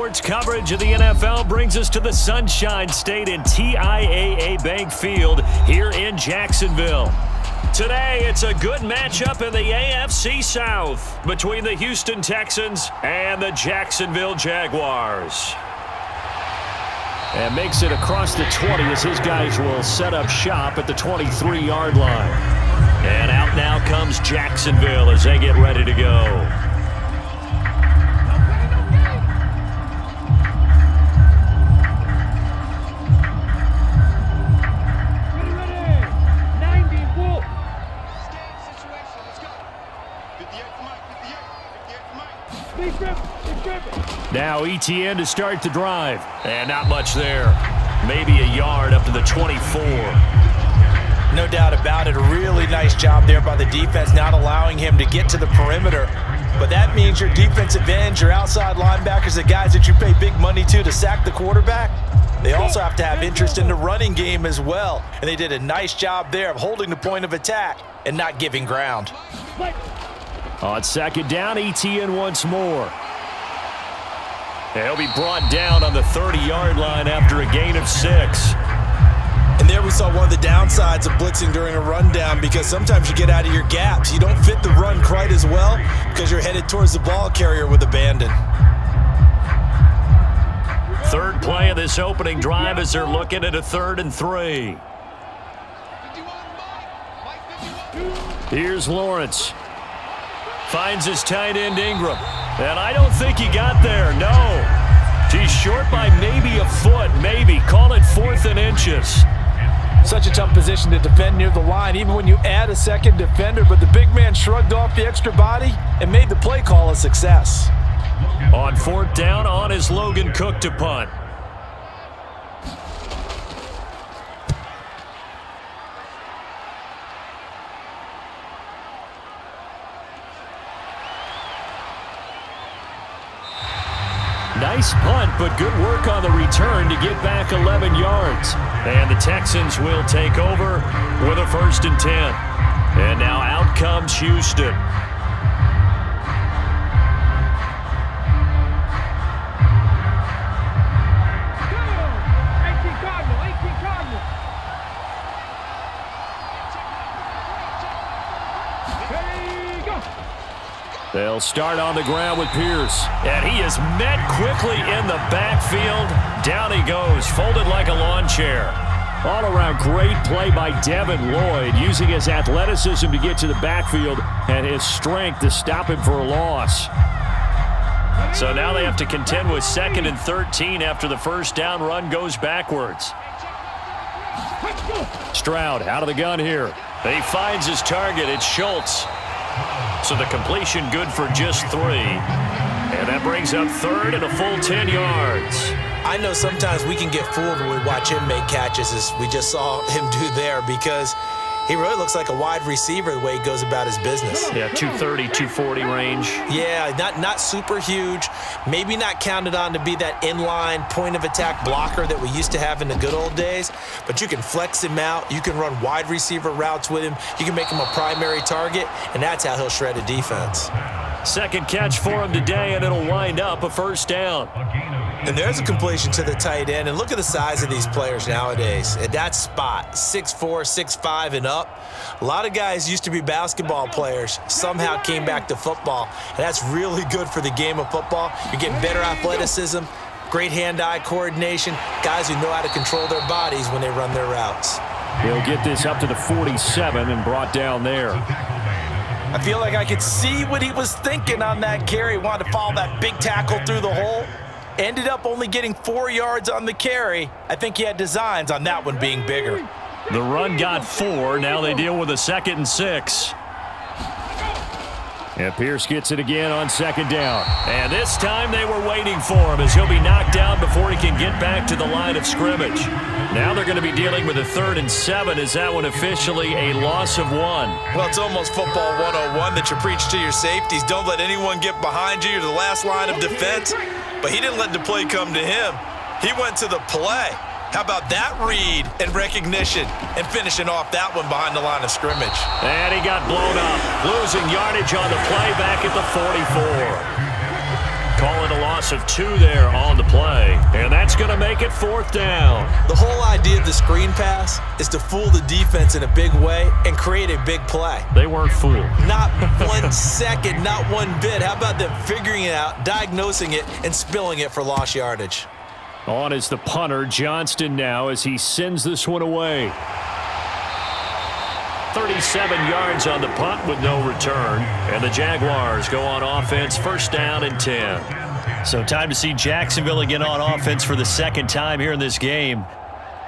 Sports coverage of the NFL brings us to the Sunshine State in TIAA Bank Field here in Jacksonville. Today, it's a good matchup in the AFC South between the Houston Texans and the Jacksonville Jaguars. And makes it across the 20 as his guys will set up shop at the 23-yard line. And out now comes Jacksonville as they get ready to go. Now ETN to start the drive. And not much there. Maybe a yard up to the 24. No doubt about it. A really nice job there by the defense, not allowing him to get to the perimeter. But that means your defensive ends, your outside linebackers, the guys that you pay big money to sack the quarterback, they also have to have interest in the running game as well. And they did a nice job there of holding the point of attack and not giving ground. On second down, ETN once more. And he'll be brought down on the 30-yard line after a gain of 6. And there we saw one of the downsides of blitzing during a rundown, because sometimes you get out of your gaps. You don't fit the run quite as well because you're headed towards the ball carrier with abandon. Third play of this opening drive as they're looking at a 3rd and 3. Here's Lawrence. Finds his tight end Ingram. And I don't think he got there, no. He's short by maybe a foot, maybe. Call it 4th and inches. Such a tough position to defend near the line, even when you add a second defender. But the big man shrugged off the extra body and made the play call a success. On 4th down, on is Logan Cook to punt. Nice punt, but good work on the return to get back 11 yards. And the Texans will take over with a 1st and 10. And now out comes Houston. They'll start on the ground with Pierce. And he is met quickly in the backfield. Down he goes, folded like a lawn chair. All around great play by Devin Lloyd, using his athleticism to get to the backfield and his strength to stop him for a loss. So now they have to contend with 2nd and 13 after the 1st down run goes backwards. Stroud out of the gun here. He finds his target. It's Schultz. So the completion good for just 3. And that brings up 3rd and a full 10 yards. I know sometimes we can get fooled when we watch him make catches, as we just saw him do there, because he really looks like a wide receiver the way he goes about his business. Yeah, 230, 240 range. Yeah, not super huge. Maybe not counted on to be that inline point-of-attack blocker that we used to have in the good old days. But you can flex him out. You can run wide receiver routes with him. You can make him a primary target, and that's how he'll shred a defense. 2nd catch for him today, and it'll wind up a 1st down. And there's a completion to the tight end. And look at the size of these players nowadays. At that spot, 6'4", 6'5", and up. A lot of guys used to be basketball players, somehow came back to football. And that's really good for the game of football. You're getting better athleticism, great hand-eye coordination, guys who know how to control their bodies when they run their routes. He'll get this up to the 47 and brought down there. I feel like I could see what he was thinking on that carry. Wanted to follow that big tackle through the hole. Ended up only getting 4 yards on the carry. I think he had designs on that one being bigger. The run got 4. Now they deal with a 2nd and 6. And Pierce gets it again on 2nd down. And this time they were waiting for him, as he'll be knocked down before he can get back to the line of scrimmage. Now they're going to be dealing with a 3rd and 7. Is that one officially a loss of 1? Well, it's almost football 101 that you preach to your safeties. Don't let anyone get behind you. You're the last line of defense. But he didn't let the play come to him. He went to the play. How about that read and recognition and finishing off that one behind the line of scrimmage? And he got blown up, losing yardage on the play back at the 44. Call it a loss of 2 there on the play. And that's going to make it 4th down. The whole idea of the screen pass is to fool the defense in a big way and create a big play. They weren't fooled. Not 1 second, not one bit. How about them figuring it out, diagnosing it, and spilling it for lost yardage? On is the punter, Johnston now, as he sends this one away. 37 yards on the punt with no return. And the Jaguars go on offense, 1st down and 10. So time to see Jacksonville again on offense for the 2nd time here in this game.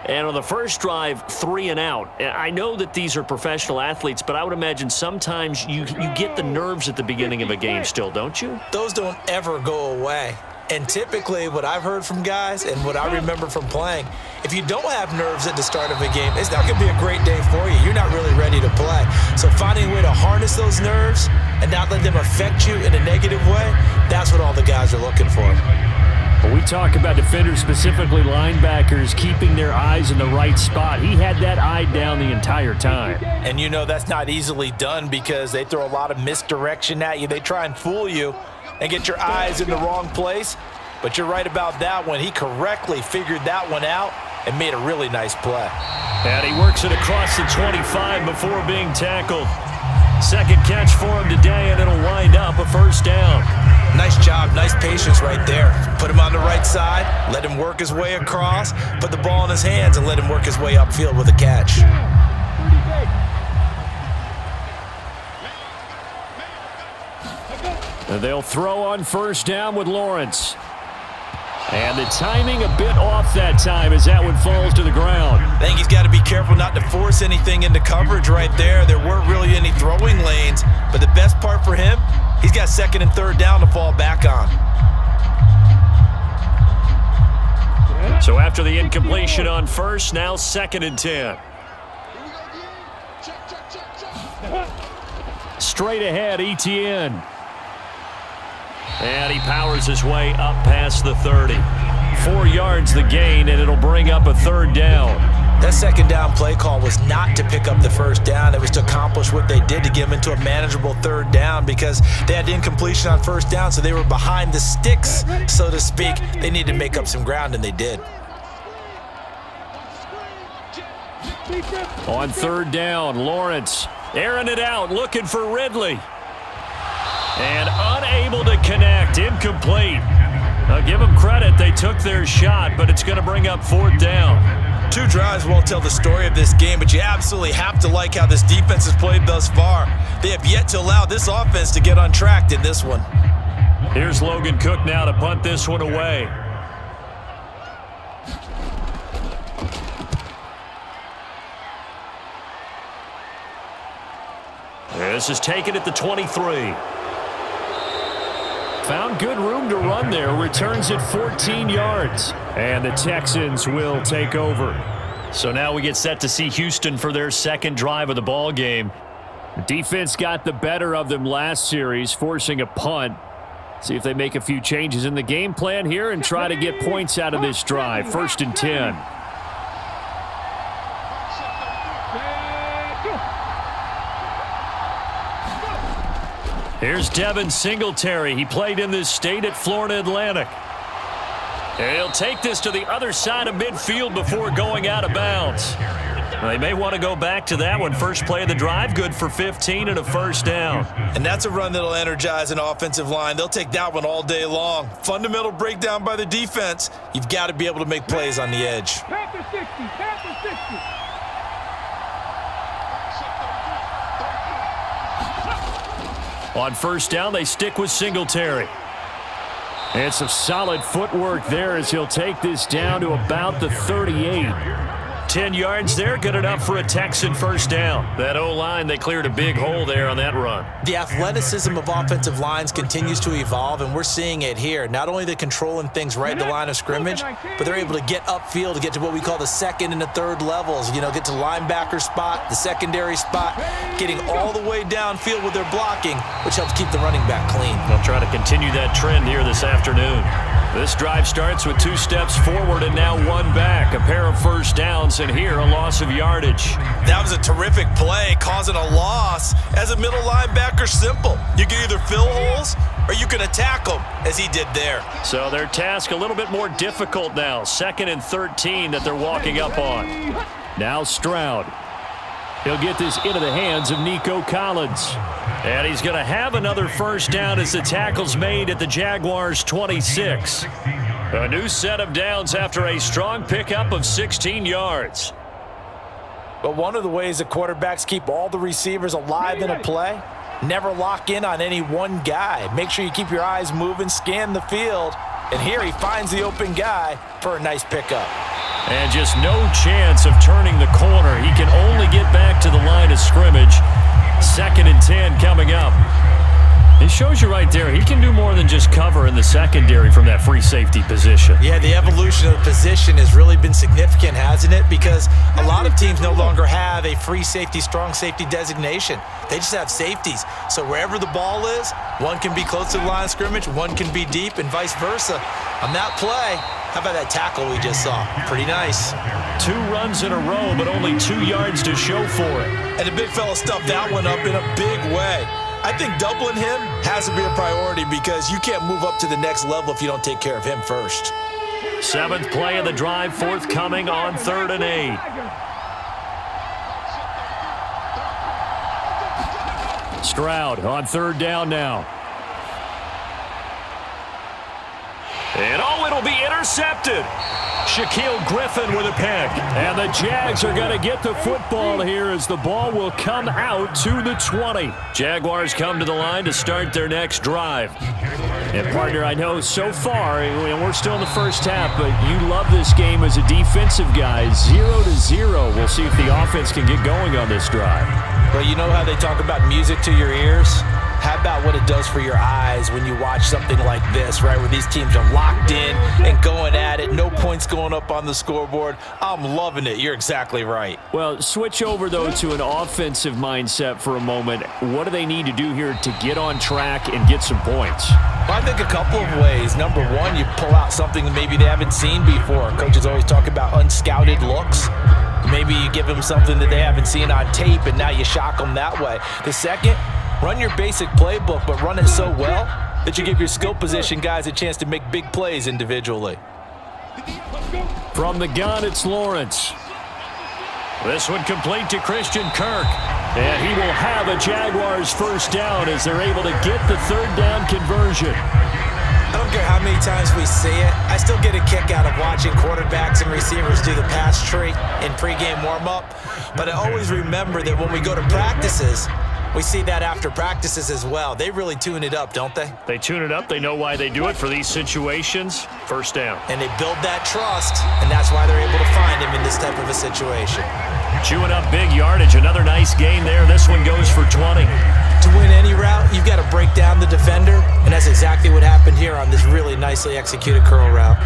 And on the first drive, 3 and out. I know that these are professional athletes, but I would imagine sometimes you get the nerves at the beginning of a game still, don't you? Those don't ever go away. And typically what I've heard from guys and what I remember from playing, if you don't have nerves at the start of a game, it's not going to be a great day for you. You're not really ready to play. So finding a way to harness those nerves and not let them affect you in a negative way, that's what all the guys are looking for. When we talk about defenders, specifically linebackers, keeping their eyes in the right spot, he had that eye down the entire time. And you know that's not easily done because they throw a lot of misdirection at you. They try and fool you and get your eyes in the wrong place. But you're right about that one. He correctly figured that one out and made a really nice play. And he works it across the 25 before being tackled. 2nd catch for him today, and it'll wind up a 1st down. Nice job, nice patience right there. Put him on the right side, let him work his way across, put the ball in his hands, and let him work his way upfield with a catch. And they'll throw on 1st down with Lawrence. And the timing a bit off that time as that one falls to the ground. I think he's got to be careful not to force anything into coverage right there. There weren't really any throwing lanes, but the best part for him, he's got 2nd and 3rd down to fall back on. So after the incompletion on 1st, now 2nd and 10. Straight ahead, ETN. And he powers his way up past the 30. 4 yards the gain, and it'll bring up a 3rd down. That 2nd down play call was not to pick up the 1st down. It was to accomplish what they did to get them into a manageable 3rd down because they had incompletion on 1st down, so they were behind the sticks, so to speak. They needed to make up some ground, and they did. On 3rd down, Lawrence airing it out, looking for Ridley. And unable to connect, incomplete. I'll give them credit, they took their shot, but it's going to bring up 4th down. 2 drives won't tell the story of this game, but you absolutely have to like how this defense has played thus far. They have yet to allow this offense to get untracked in this one. Here's Logan Cook now to punt this one away. This is taken at the 23. Found good room to run there. Returns it 14 yards. And the Texans will take over. So now we get set to see Houston for their 2nd drive of the ball game. The defense got the better of them last series, forcing a punt. See if they make a few changes in the game plan here and try to get points out of this drive. 1st and 10. Here's Devin Singletary. He played in this state at Florida Atlantic. And he'll take this to the other side of midfield before going out of bounds. They may want to go back to that one. First play of the drive, good for 15 and a 1st down. And that's a run that'll energize an offensive line. They'll take that one all day long. Fundamental breakdown by the defense. You've got to be able to make plays on the edge. Panther 60, Panther 60. On 1st down, they stick with Singletary. And some solid footwork there as he'll take this down to about the 38. 10 yards there, good enough for a Texan 1st down. That O-line, they cleared a big hole there on that run. The athleticism of offensive lines continues to evolve, and we're seeing it here. Not only they're controlling things right at the line of scrimmage, but they're able to get upfield to get to what we call the 2nd and the 3rd levels. You know, get to linebacker spot, the secondary spot, getting all the way downfield with their blocking, which helps keep the running back clean. They'll try to continue that trend here this afternoon. This drive starts with 2 steps forward and now 1 back. A pair of first downs, and here a loss of yardage. That was a terrific play, causing a loss. As a middle linebacker, simple. You can either fill holes or you can attack them, as he did there. So their task a little bit more difficult now. 2nd and 13 that they're walking up on. Now Stroud. He'll get this into the hands of Nico Collins. And he's going to have another first down as the tackle's made at the Jaguars' 26. A new set of downs after a strong pickup of 16 yards. But one of the ways that quarterbacks keep all the receivers alive in a play, never lock in on any one guy. Make sure you keep your eyes moving, scan the field. And here he finds the open guy for a nice pickup. And just no chance of turning the corner. He can only get back to the line of scrimmage. 2nd and 10 coming up. It shows you right there, he can do more than just cover in the secondary from that free safety position. Yeah, the evolution of the position has really been significant, hasn't it? Because a lot of teams no longer have a free safety, strong safety designation. They just have safeties. So wherever the ball is, one can be close to the line of scrimmage, one can be deep, and vice versa. On that play, how about that tackle we just saw? Pretty nice. 2 runs in a row, but only 2 yards to show for it. And the big fella stuffed that one up in a big way. I think doubling him has to be a priority because you can't move up to the next level if you don't take care of him first. 7th play of the drive, forthcoming on 3rd and 8. Stroud on 3rd down now. And it'll be intercepted. Shaquille Griffin with a pick. And the Jags are going to get the football here as the ball will come out to the 20. Jaguars come to the line to start their next drive. And partner, I know so far, we're still in the first half, but you love this game as a defensive guy. 0-0. We'll see if the offense can get going on this drive. Well, you know how they talk about music to your ears? How about what it does for your eyes when you watch something like this, right, where these teams are locked in and going at it, no points going up on the scoreboard? I'm loving it. You're exactly right. Well, switch over, though, to an offensive mindset for a moment. What do they need to do here to get on track and get some points? Well, I think a couple of ways. Number one, you pull out something that maybe they haven't seen before. Coaches always talk about unscouted looks. Maybe you give them something that they haven't seen on tape, and now you shock them that way. The second, run your basic playbook, but run it so well that you give your skill position guys a chance to make big plays individually. From the gun, it's Lawrence. This one complete to Christian Kirk. And he will have a Jaguars first down as they're able to get the 3rd down conversion. I don't care how many times we see it. I still get a kick out of watching quarterbacks and receivers do the pass tree in pregame warm-up. But I always remember that when we go to practices, we see that after practices as well. They really tune it up, don't they? They tune it up. They know why they do it for these situations. First down. And they build that trust, and that's why they're able to find him in this type of a situation. Chewing up big yardage. Another nice gain there. This one goes for 20. To win any route, you've got to break down the defender, and that's exactly what happened here on this really nicely executed curl route.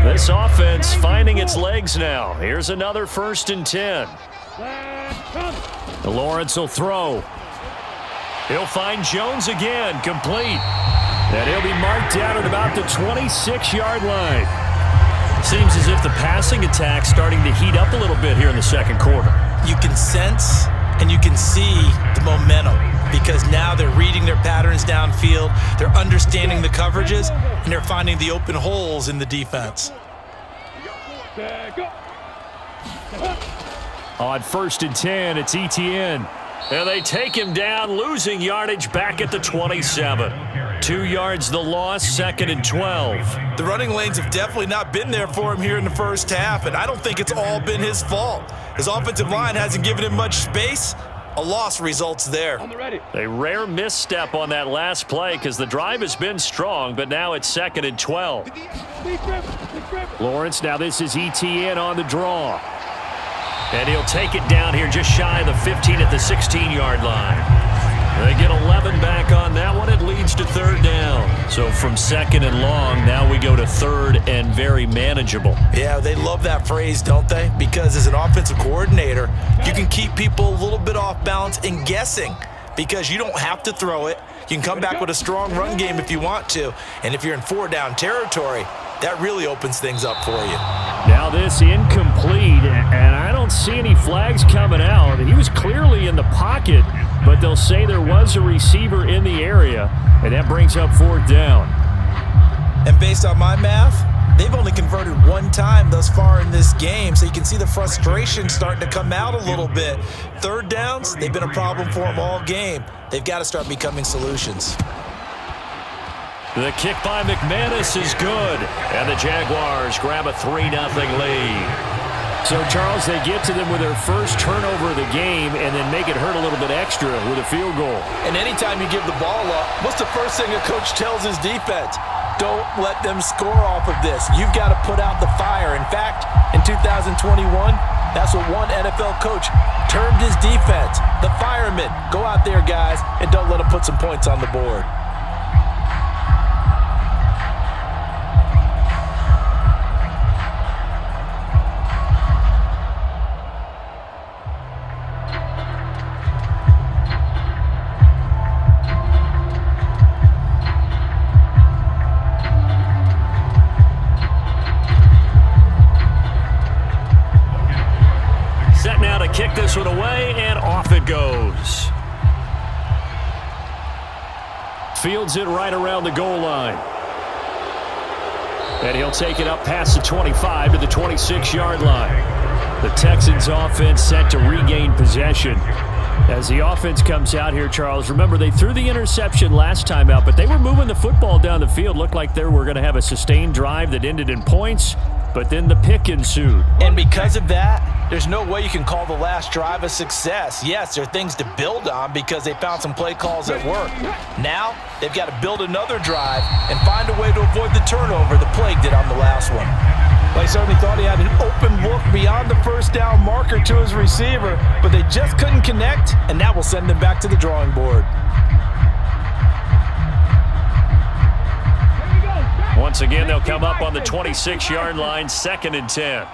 This offense finding its legs now. Here's another 1st and 10. Lawrence will throw. He'll find Jones again, complete. And he'll be marked down at about the 26-yard line. Seems as if the passing attack's starting to heat up a little bit here in the 2nd quarter. You can sense and you can see the momentum because now they're reading their patterns downfield, they're understanding the coverages, and they're finding the open holes in the defense. On 1st and 10, it's Etienne. And they take him down, losing yardage back at the 27. 2 yards the loss, 2nd and 12. The running lanes have definitely not been there for him here in the first half, and I don't think it's all been his fault. His offensive line hasn't given him much space. A loss results there. A rare misstep on that last play because the drive has been strong, but now it's 2nd and 12. Lawrence, now this is Etienne on the draw. And he'll take it down here just shy of the 15 at the 16-yard line. They get 11 back on that one. It leads to 3rd down. So from 2nd and long, now we go to 3rd and very manageable. Yeah, they love that phrase, don't they? Because as an offensive coordinator, you can keep people a little bit off balance and guessing because you don't have to throw it. You can come back with a strong run game if you want to. And if you're in 4-down territory, that really opens things up for you. Now this incomplete, and I don't see any flags coming out. He was clearly in the pocket, but they'll say there was a receiver in the area, and that brings up 4th down. And based on my math, they've only converted 1 time thus far in this game, so you can see the frustration starting to come out a little bit. 3rd downs, they've been a problem for them all game. They've got to start becoming solutions. The kick by McManus is good, and the Jaguars grab a 3-0 lead. So, Charles, they get to them with their first turnover of the game and then make it hurt a little bit extra with a field goal. And anytime you give the ball up, what's the first thing a coach tells his defense? Don't let them score off of this. You've got to put out the fire. In fact, in 2021, that's what one NFL coach termed his defense. The firemen. Go out there, guys, and don't let them put some points on the board. Kick this one away, and off it goes. Fields it right around the goal line. And he'll take it up past the 25 to the 26-yard line. The Texans offense set to regain possession. As the offense comes out here, Charles, remember they threw the interception last time out, but they were moving the football down the field. Looked like they were going to have a sustained drive that ended in points, but then the pick ensued. And because of that, there's no way you can call the last drive a success. Yes, there are things to build on because they found some play calls that work. Now, they've got to build another drive and find a way to avoid the turnover the plague did on the last one. Well, he certainly thought he had an open look beyond the 1st down marker to his receiver, but they just couldn't connect, and that will send them back to the drawing board. Once again, they'll come up on the 26-yard line, 2nd and 10.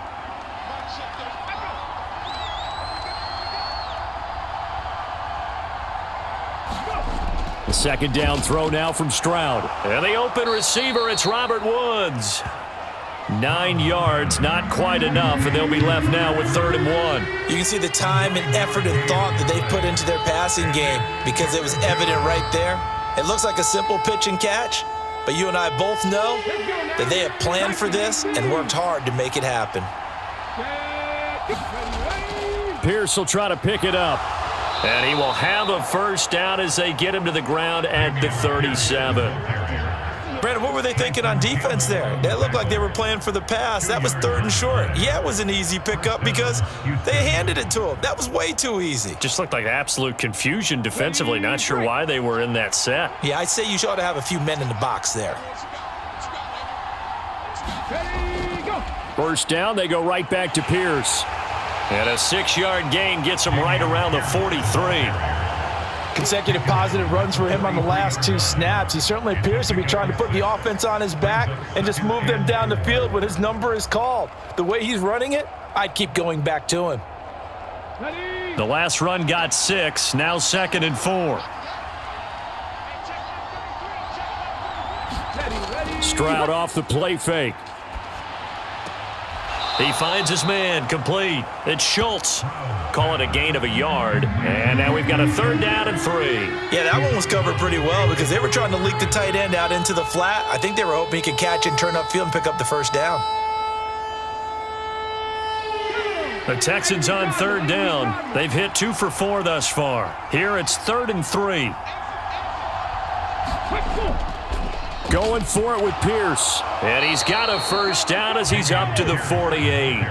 The 2nd down throw now from Stroud. And the open receiver, it's Robert Woods. 9 yards, not quite enough, and they'll be left now with 3rd and 1. You can see the time and effort and thought that they've put into their passing game because it was evident right there. It looks like a simple pitch and catch, but you and I both know that they have planned for this and worked hard to make it happen. Pierce will try to pick it up. And he will have a 1st down as they get him to the ground at the 37. Brandon, what were they thinking on defense there? That looked like they were playing for the pass. That was 3rd and short. Yeah, it was an easy pickup because they handed it to him. That was way too easy. Just looked like absolute confusion defensively. Not sure why they were in that set. Yeah, I'd say you ought to have a few men in the box there. 1st down, they go right back to Pierce. And a 6-yard gain gets him right around the 43. Consecutive positive runs for him on the last 2 snaps. He certainly appears to be trying to put the offense on his back and just move them down the field when his number is called. The way he's running it, I'd keep going back to him. The last run got 6, now 2nd and 4. Stroud off the play fake. He finds his man, complete. It's Schultz. Call it a gain of a yard. And now we've got a 3rd down and 3. Yeah, that one was covered pretty well because they were trying to leak the tight end out into the flat. I think they were hoping he could catch and turn upfield and pick up the 1st down. The Texans on 3rd down. They've hit 2 for 4 thus far. Here it's 3rd and 3. Going for it with Pierce. And he's got a 1st down as he's up to the 48.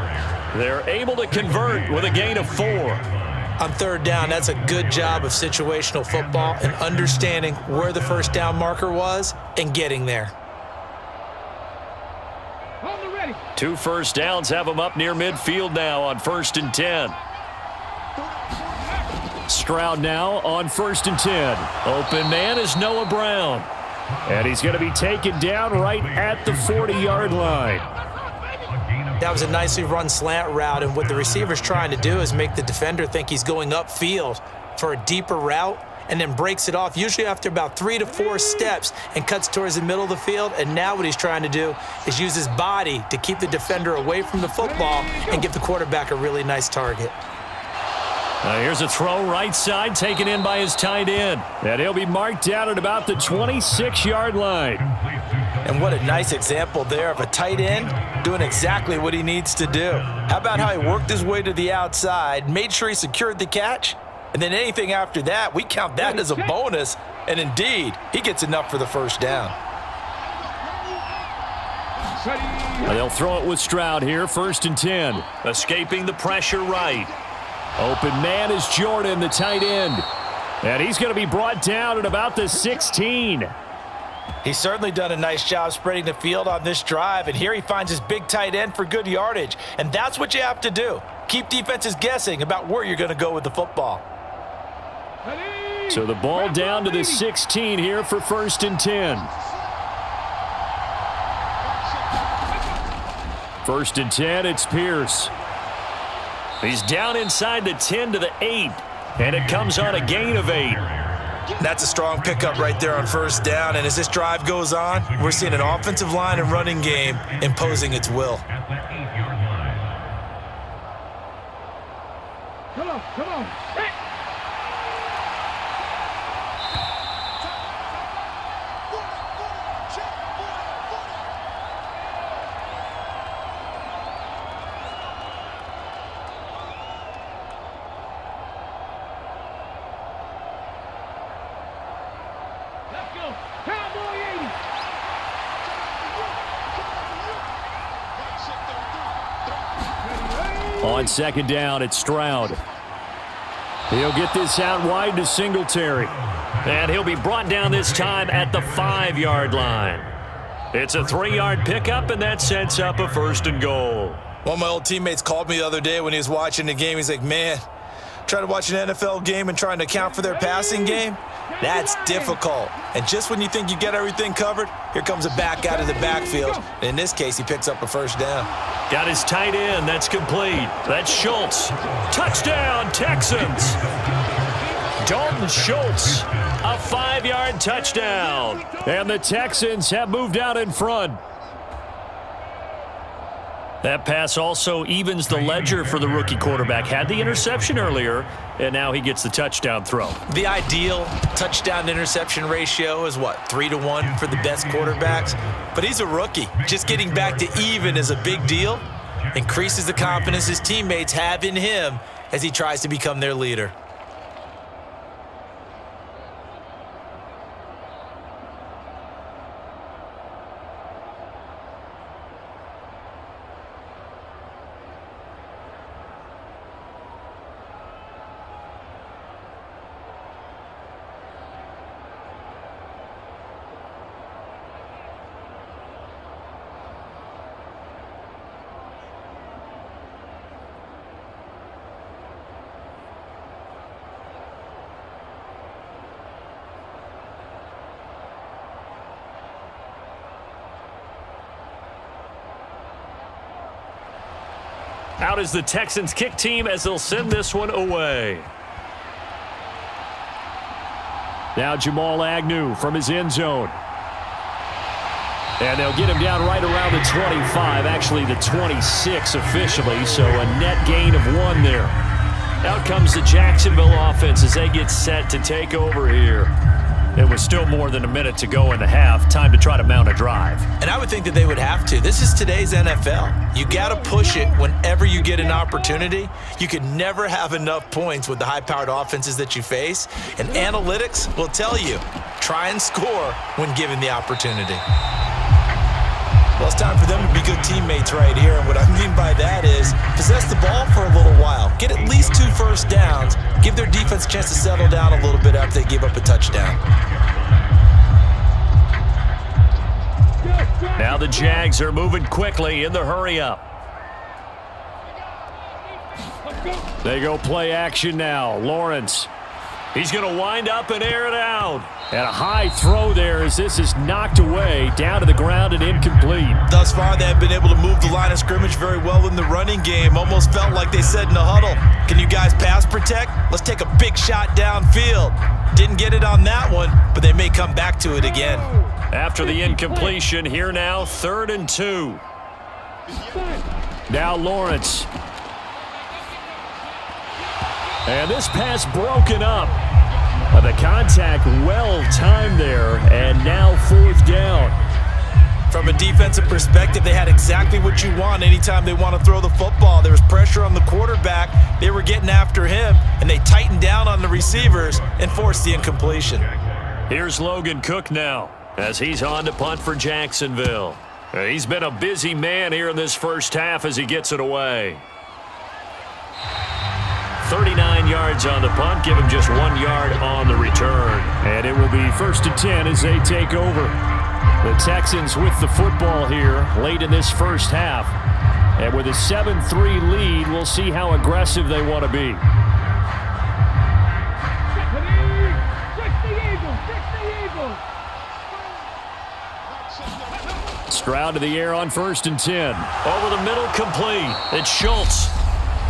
They're able to convert with a gain of 4. On 3rd down, that's a good job of situational football and understanding where the 1st down marker was and getting there. 2 1st downs have them up near midfield now on 1st and 10. Stroud now on 1st and 10. Open man is Noah Brown. And he's going to be taken down right at the 40-yard line. That was a nicely run slant route, and what the receiver's trying to do is make the defender think he's going upfield for a deeper route, and then breaks it off, usually after about 3 to 4 steps, and cuts towards the middle of the field. And now what he's trying to do is use his body to keep the defender away from the football and give the quarterback a really nice target. Here's a throw right side, taken in by his tight end. And he'll be marked down at about the 26-yard line. And what a nice example there of a tight end doing exactly what he needs to do. How about how he worked his way to the outside, made sure he secured the catch, and then anything after that, we count that as a bonus. And indeed, he gets enough for the first down. They'll throw it with Stroud here, 1st and 10. Escaping the pressure right. Open man is Jordan, the tight end. And he's going to be brought down at about the 16. He's certainly done a nice job spreading the field on this drive, and here he finds his big tight end for good yardage. And that's what you have to do. Keep defenses guessing about where you're going to go with the football. So the ball down to the 16 here for 1st and 10. 1st and 10, it's Pierce. He's down inside the 10 to the 8, and it comes on a gain of 8. That's a strong pickup right there on 1st down, and as this drive goes on, we're seeing an offensive line and running game imposing its will. Come on, come on. On 2nd down, it's Stroud. He'll get this out wide to Singletary. And he'll be brought down this time at the 5-yard line. It's a 3-yard pickup, and that sets up a 1st and goal. One of my old teammates called me the other day when he was watching the game. He's like, man, trying to watch an NFL game and trying to account for their passing game, that's difficult. And just when you think you get everything covered, here comes a back out of the backfield. And in this case, he picks up a 1st down. Got his tight end. That's complete. That's Schultz. Touchdown, Texans. Dalton Schultz, a 5-yard touchdown. And the Texans have moved out in front. That pass also evens the ledger for the rookie quarterback. Had the interception earlier, and now he gets the touchdown throw. The ideal touchdown-interception ratio is, what, 3-to-1 for the best quarterbacks? But he's a rookie. Just getting back to even is a big deal. Increases the confidence his teammates have in him as he tries to become their leader. Out is the Texans kick team as they'll send this one away. Now Jamal Agnew from his end zone. And they'll get him down right around the 25, actually the 26 officially, so a net gain of 1 there. Out comes the Jacksonville offense as they get set to take over here. It was still more than a minute to go in the half. Time to try to mount a drive. And I would think that they would have to. This is today's NFL. You got to push it whenever you get an opportunity. You can never have enough points with the high-powered offenses that you face. And analytics will tell you, try and score when given the opportunity. Well, it's time for them to be good teammates right here. And what I mean by that is possess the ball for a little while. Get at least 2 first downs. Give their defense a chance to settle down a little bit after they give up a touchdown. Now the Jags are moving quickly in the hurry-up. They go play action now. Lawrence. He's going to wind up and air it out. And a high throw there as this is knocked away, down to the ground and incomplete. Thus far, they have been able to move the line of scrimmage very well in the running game. Almost felt like they said in the huddle, can you guys pass protect? Let's take a big shot downfield. Didn't get it on that one, but they may come back to it again. After the incompletion, here now, 3rd and 2. Now Lawrence. And this pass broken up. The contact well-timed there, and now 4th down. From a defensive perspective, they had exactly what you want anytime they want to throw the football. There was pressure on the quarterback. They were getting after him, and they tightened down on the receivers and forced the incompletion. Here's Logan Cook now as he's on to punt for Jacksonville. He's been a busy man here in this first half as he gets it away. 39 yards on the punt, give him just 1 yard on the return. And it will be 1st and 10 as they take over. The Texans with the football here late in this first half. And with a 7-3 lead, we'll see how aggressive they want to be. Stroud to the air on 1st and 10. Over the middle, complete. It's Schultz.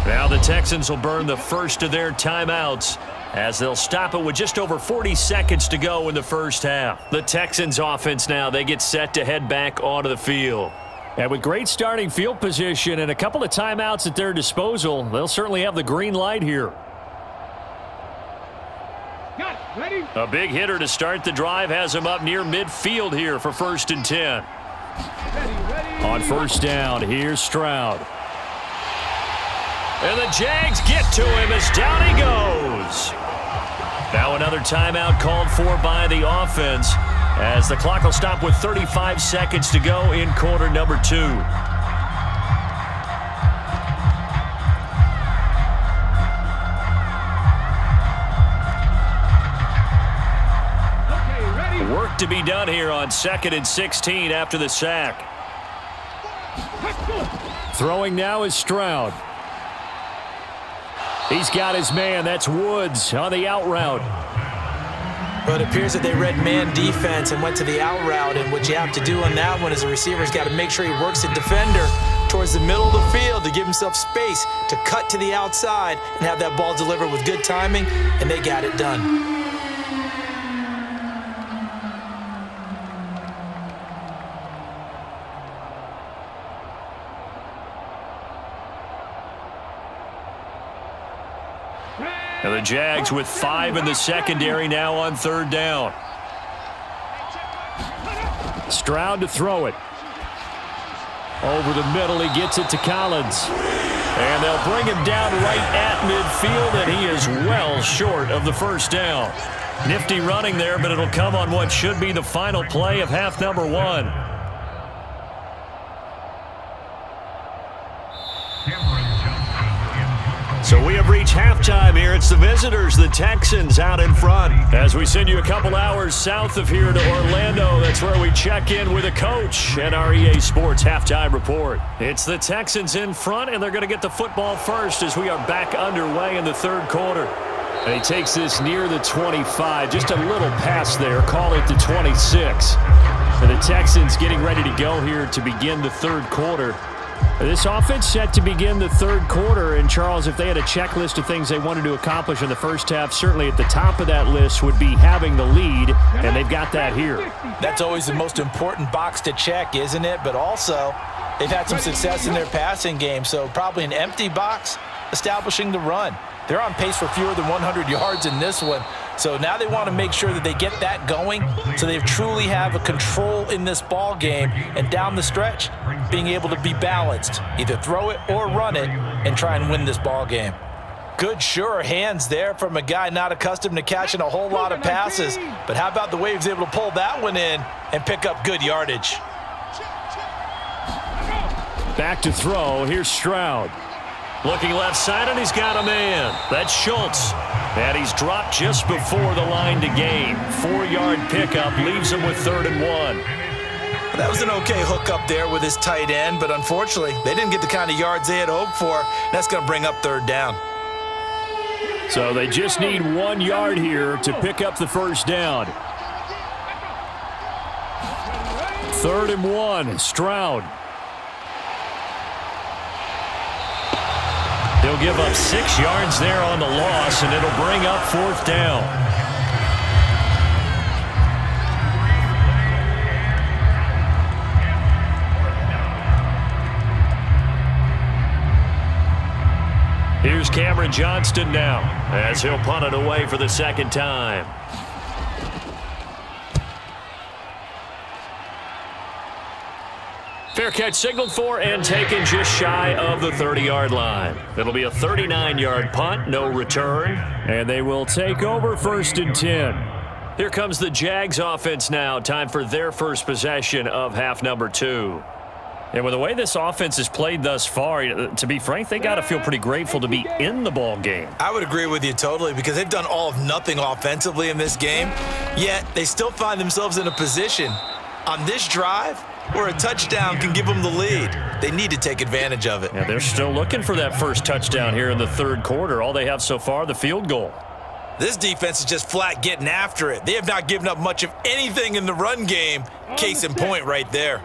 Now the Texans will burn the first of their timeouts as they'll stop it with just over 40 seconds to go in the first half. The Texans offense now, they get set to head back onto the field. And with great starting field position and a couple of timeouts at their disposal, they'll certainly have the green light here. Ready? A big hitter to start the drive has him up near midfield here for 1st and 10. Ready. On 1st down, here's Stroud. And the Jags get to him as down he goes. Now another timeout called for by the offense as the clock will stop with 35 seconds to go in quarter number 2. Work to be done here on 2nd and 16 after the sack. Throwing now is Stroud. He's got his man. That's Woods on the out route. But it appears that they read man defense and went to the out route. And what you have to do on that one is the receiver's got to make sure he works the defender towards the middle of the field to give himself space to cut to the outside and have that ball delivered with good timing, and they got it done. And the Jags with 5 in the secondary now on 3rd down. Stroud to throw it. Over the middle, he gets it to Collins. And they'll bring him down right at midfield, and he is well short of the 1st down. Nifty running there, but it'll come on what should be the final play of half number 1. So we have reached halftime here. It's the visitors, the Texans, out in front. As we send you a couple hours south of here to Orlando, that's where we check in with a coach at our EA Sports Halftime Report. It's the Texans in front, and they're going to get the football first as we are back underway in the 3rd quarter. And he takes this near the 25, just a little pass there, call it the 26. And the Texans getting ready to go here to begin the 3rd quarter. This offense set to begin the 3rd quarter, and Charles, if they had a checklist of things they wanted to accomplish in the first half, certainly at the top of that list would be having the lead, and they've got that here. That's always the most important box to check, isn't it? But also, they've had some success in their passing game, so probably an empty box establishing the run. They're on pace for fewer than 100 yards in this one. So now they want to make sure that they get that going so they truly have a control in this ball game, and down the stretch, being able to be balanced, either throw it or run it and try and win this ball game. Good, sure hands there from a guy not accustomed to catching a whole lot of passes. But how about the way he was able to pull that one in and pick up good yardage? Back to throw. Here's Stroud. Looking left side, and he's got a man. That's Schultz. And he's dropped just before the line to gain. 4-yard pickup leaves him with 3rd and 1. That was an okay hook up there with his tight end, but unfortunately, they didn't get the kind of yards they had hoped for. That's going to bring up 3rd down. So they just need 1 yard here to pick up the first down. 3rd and 1, Stroud. He'll give up 6 yards there on the loss, and it'll bring up 4th down. Here's Cameron Johnston now as he'll punt it away for the 2nd time. Fair catch signaled for and taken just shy of the 30-yard line. It'll be a 39-yard punt, no return, and they will take over 1st and 10. Here comes the Jags offense now. Time for their first possession of half number 2. And with the way this offense has played thus far, to be frank, they got to feel pretty grateful to be in the ball game. I would agree with you totally because they've done all of nothing offensively in this game, yet they still find themselves in a position on this drive where a touchdown can give them the lead. They need to take advantage of it. Yeah, they're still looking for that first touchdown here in the 3rd quarter. All they have so far, the field goal. This defense is just flat getting after it. They have not given up much of anything in the run game. Case in point right there.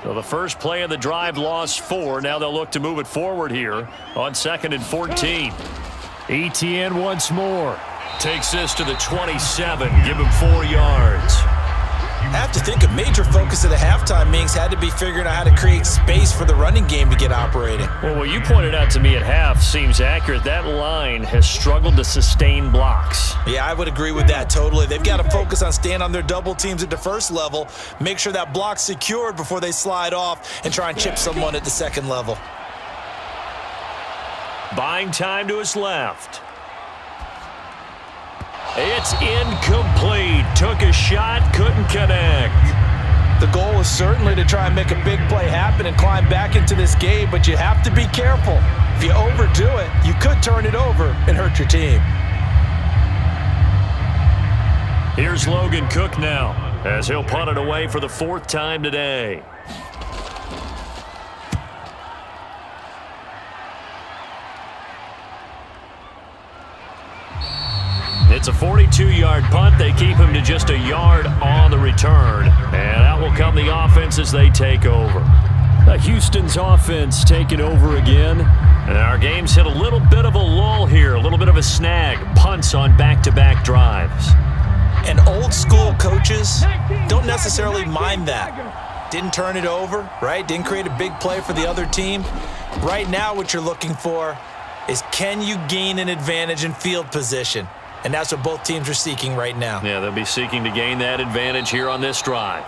So the first play of the drive lost 4. Now they'll look to move it forward here on 2nd and 14. ETN once more. Takes this to the 27. Give him 4 yards. I have to think a major focus of the halftime meetings had to be figuring out how to create space for the running game to get operating. Well, what you pointed out to me at half seems accurate. That line has struggled to sustain blocks. Yeah, I would agree with that totally. They've got to focus on staying on their double teams at the first level, make sure that block's secured before they slide off and try and chip someone at the 2nd level. Buying time to his left. It's incomplete. Took a shot, couldn't connect. The goal is certainly to try and make a big play happen and climb back into this game, but you have to be careful. If you overdo it, you could turn it over and hurt your team. Here's Logan Cook now as he'll punt it away for the 4th time today. It's a 42-yard punt. They keep him to just a yard on the return. And out will come the offense as they take over. Houston's offense taking over again. And our game's hit a little bit of a lull here, a little bit of a snag. Punts on back-to-back drives. And old-school coaches don't necessarily mind that. Didn't turn it over, right? Didn't create a big play for the other team. Right now what you're looking for is can you gain an advantage in field position? And that's what both teams are seeking right now. Yeah, they'll be seeking to gain that advantage here on this drive.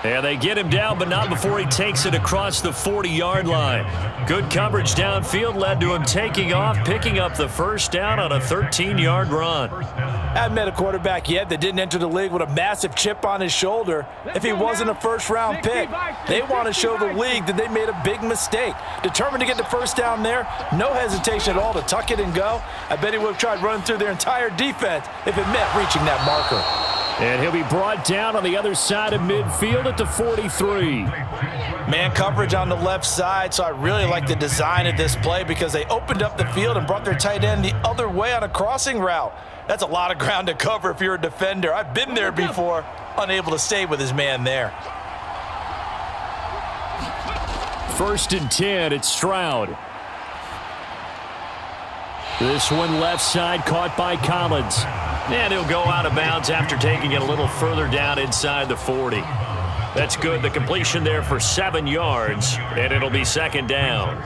And they get him down, but not before he takes it across the 40-yard line. Good coverage downfield led to him taking off, picking up the first down on a 13-yard run. I haven't met a quarterback yet that didn't enter the league with a massive chip on his shoulder if he wasn't a first-round pick. They want to show the league that they made a big mistake. Determined to get the first down there, no hesitation at all to tuck it and go. I bet he would have tried running through their entire defense if it meant reaching that marker. And he'll be brought down on the other side of midfield at the 43. Man coverage on the left side, so I really like the design of this play because they opened up the field and brought their tight end the other way on a crossing route. That's a lot of ground to cover if you're a defender. I've been there before, unable to stay with his man there. 1st and 10, it's Stroud. This one left side caught by Collins. And he'll go out of bounds after taking it a little further down inside the 40. That's good. The completion there for 7 yards, and it'll be 2nd down.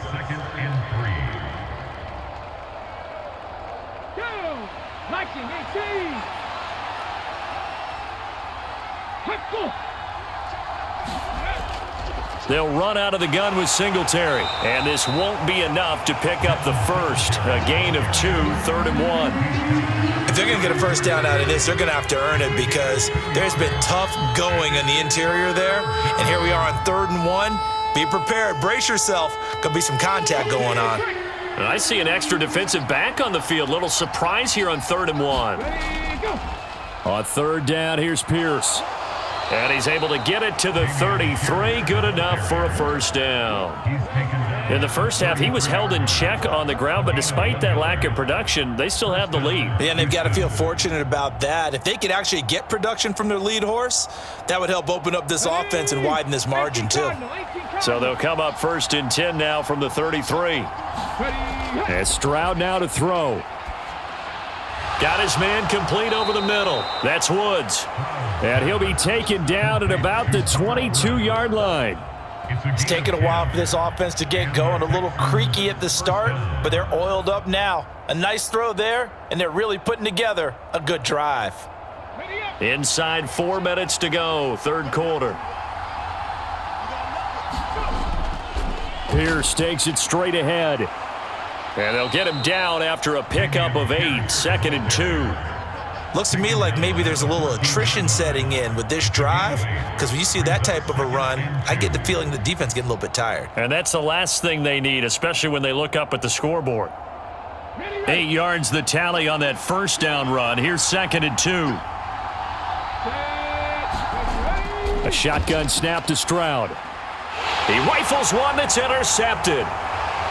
They'll run out of the gun with Singletary. And this won't be enough to pick up the first. A gain of 2, 3rd and 1. If they're going to get a first down out of this, they're going to have to earn it because there's been tough going in the interior there. And here we are on 3rd and 1. Be prepared. Brace yourself. Could be some contact going on. And I see an extra defensive back on the field. Little surprise here on 3rd and 1. On 3rd down, here's Pierce. And he's able to get it to the 33. Good enough for a first down. In the first half, he was held in check on the ground, but despite that lack of production, they still have the lead. Yeah, and they've got to feel fortunate about that. If they could actually get production from their lead horse, that would help open up this offense and widen this margin too. So they'll come up 1st and 10 now from the 33. And Stroud now to throw. Got his man complete over the middle. That's Woods. And he'll be taken down at about the 22-yard line. It's taken a while for this offense to get going. A little creaky at the start, but they're oiled up now. A nice throw there, and they're really putting together a good drive. Inside 4 minutes to go, third quarter. Pierce takes it straight ahead. And they'll get him down after a pickup of 8, 2nd and 2. Looks to me like maybe there's a little attrition setting in with this drive, because when you see that type of a run, I get the feeling the defense getting a little bit tired. And that's the last thing they need, especially when they look up at the scoreboard. 8 yards the tally on that first down run. Here's 2nd and 2. A shotgun snap to Stroud. He rifles one that's intercepted.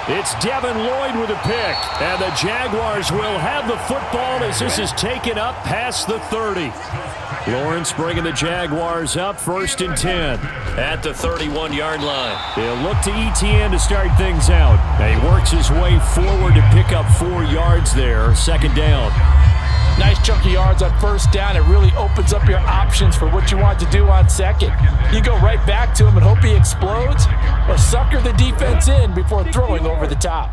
It's Devin Lloyd with a pick. And the Jaguars will have the football as this is taken up past the 30. Lawrence bringing the Jaguars up 1st and 10. At the 31-yard line. They'll look to ETN to start things out. Now he works his way forward to pick up 4 yards there. 2nd down. Nice chunk of yards on 1st down. It really opens up your options for what you want to do on 2nd. You go right back to him and hope he explodes, or sucker the defense in before throwing over the top.